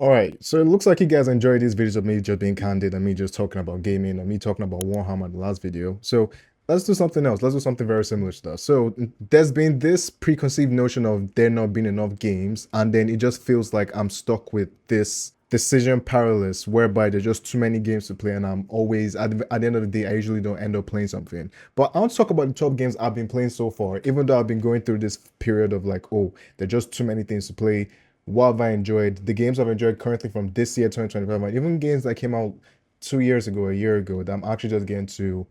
All right, so it looks like you guys enjoyed these videos of me just being candid and me just talking about gaming and me talking about Warhammer in the last video. So let's do something else. Let's do something very similar to that. So there's been this preconceived notion of there not being enough games, and then it just feels like I'm stuck with this decision paralysis whereby there's just too many games to play, and I'm always at the end of the day I usually don't end up playing something. But I want to talk about the top games I've been playing so far, even though I've been going through this period of like, oh, there's just too many things to play. What have I enjoyed? The games I've enjoyed currently from this year, 2025, and even games that came out 2 years ago, a year ago, that I'm actually just getting to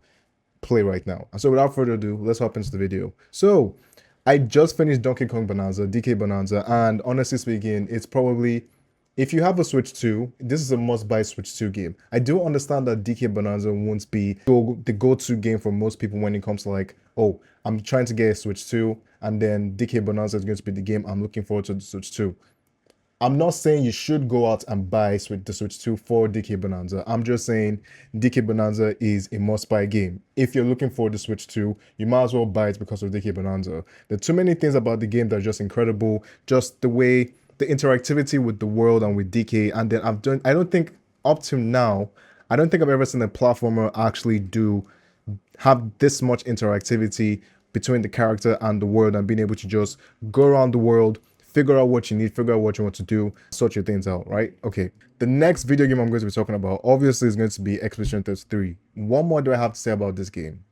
play right now. And so without further ado, let's hop into the video. So I just finished Donkey Kong Bonanza, DK Bonanza, and honestly speaking, it's probably, if you have a Switch 2, this is a must-buy Switch 2 game. I do understand that DK Bonanza won't be the go-to game for most people when it comes to like, oh, I'm trying to get a Switch 2, and then DK Bonanza is going to be the game I'm looking forward to the Switch 2. I'm not saying you should go out and buy the Switch 2 for DK Bonanza. I'm just saying DK Bonanza is a must-buy game. If you're looking for the Switch 2, you might as well buy it because of DK Bonanza. There are too many things about the game that are just incredible. Just the way, the interactivity with the world and with DK. And then I don't think up to now, I don't think I've ever seen a platformer actually have this much interactivity between the character and the world and being able to just go around the world, figure out what you need, figure out what you want to do, sort your things out, right? Okay. The next video game I'm going to be talking about, obviously, is going to be Expedition 33. What more do I have to say about this game?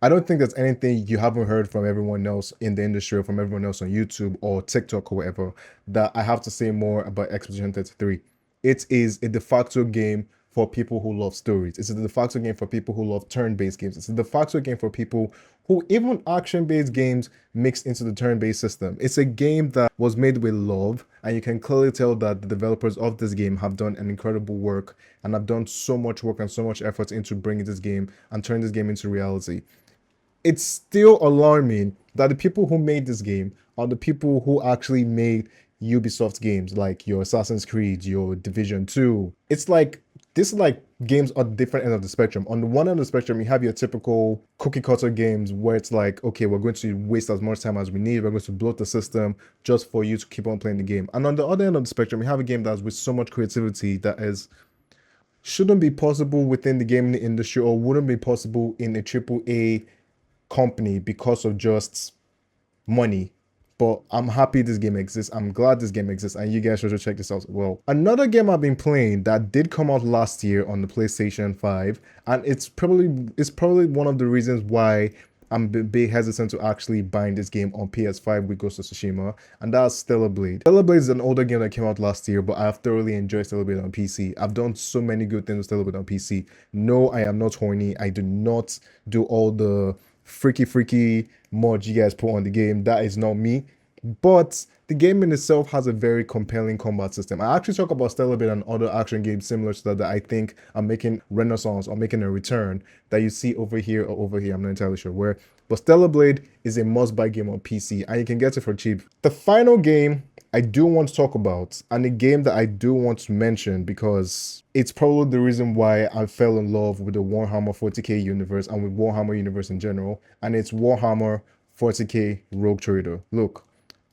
I don't think there's anything you haven't heard from everyone else in the industry or from everyone else on YouTube or TikTok or whatever that I have to say more about Expedition 33. It is a de facto game for people who love stories. It's a de facto game for people who love turn-based games. It's a de facto game for people who even action-based games mixed into the turn-based system. It's a game that was made with love, and you can clearly tell that the developers of this game have done an incredible work and have done so much work and so much effort into bringing this game and turning this game into reality. It's still alarming that the people who made this game are the people who actually made Ubisoft games like your Assassin's Creed, your Division 2. It's like, this is like games on the different end of the spectrum. On the one end of the spectrum, you have your typical cookie cutter games where it's like, okay, we're going to waste as much time as we need. We're going to bloat the system just for you to keep on playing the game. And on the other end of the spectrum, you have a game that's with so much creativity that shouldn't be possible within the gaming industry or wouldn't be possible in a AAA company because of just money. But I'm happy this game exists. I'm glad this game exists, and you guys should check this out as well. Another game I've been playing that did come out last year on the PlayStation 5, and it's probably one of the reasons why I'm a bit hesitant to actually buying this game on PS5 with Ghost of Tsushima, and that's Stellar Blade. Stellar Blade is an older game that came out last year, but I've thoroughly enjoyed Stellar Blade on PC. I've done so many good things with Stellar Blade on PC. No, I am not horny. I do not do all the freaky mods you guys put on the game. That is not me. But the game in itself has a very compelling combat system. I actually talk about Stellar Blade and other action games similar to that I think are making renaissance or making a return that you see over here or over here. I'm not entirely sure where. But Stellar Blade is a must-buy game on PC, and you can get it for cheap. The final game I do want to talk about, and a game that I do want to mention because it's probably the reason why I fell in love with the Warhammer 40k universe and with Warhammer universe in general, and it's Warhammer 40k Rogue Trader. Look,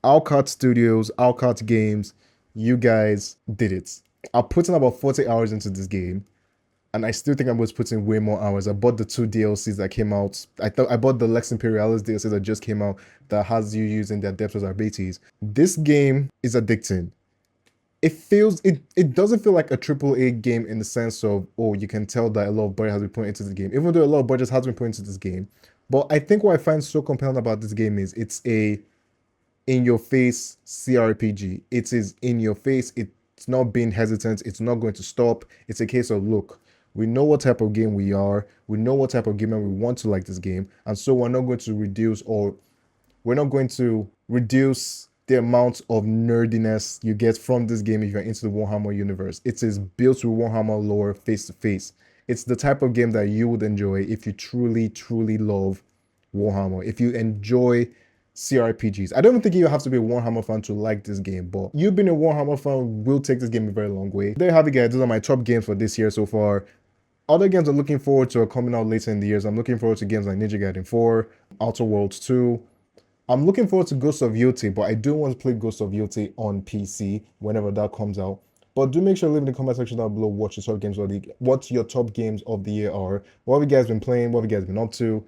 Alcott Studios, Alcott Games, you guys did it. I put in about 40 hours into this game, and I still think I was putting way more hours. I bought the 2 DLCs that came out. I bought the Lex Imperialis DLC that just came out that has you using the Adeptus Arbites. This game is addicting. It doesn't feel like a AAA game in the sense of, oh, you can tell that a lot of budget has been put into the game, even though a lot of budget has been put into this game. But I think what I find so compelling about this game is it's a in-your-face CRPG. It is in your face. It's not being hesitant. It's not going to stop. It's a case of, look, we know what type of game we are. We know what type of gamer we want to like this game. And so we're not going to reduce the amount of nerdiness you get from this game if you're into the Warhammer universe. It is built with Warhammer lore face to face. It's the type of game that you would enjoy if you truly love Warhammer. If you enjoy CRPGs. I don't think you have to be a Warhammer fan to like this game, but you being a Warhammer fan will take this game a very long way. There you have it, guys. Those are my top games for this year so far. Other games I'm looking forward to are coming out later in the years. I'm looking forward to games like Ninja Gaiden 4, Outer Worlds 2. I'm looking forward to Ghost of Yoti, but I do want to play Ghost of Yoti on PC whenever that comes out. But do make sure to leave in the comment section down below what your top games of the what your top games of the year are. What have you guys been playing? What have you guys been up to?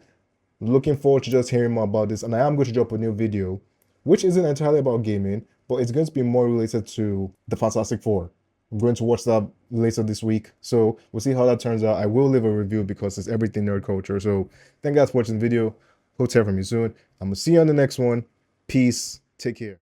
Looking forward to just hearing more about this. And I am going to drop a new video, which isn't entirely about gaming, but it's going to be more related to the Fantastic Four. I'm going to watch that later this week. So we'll see how that turns out. I will leave a review because it's everything nerd culture. So thank you guys for watching the video. Hope to hear from you soon. I'm going to see you on the next one. Peace. Take care.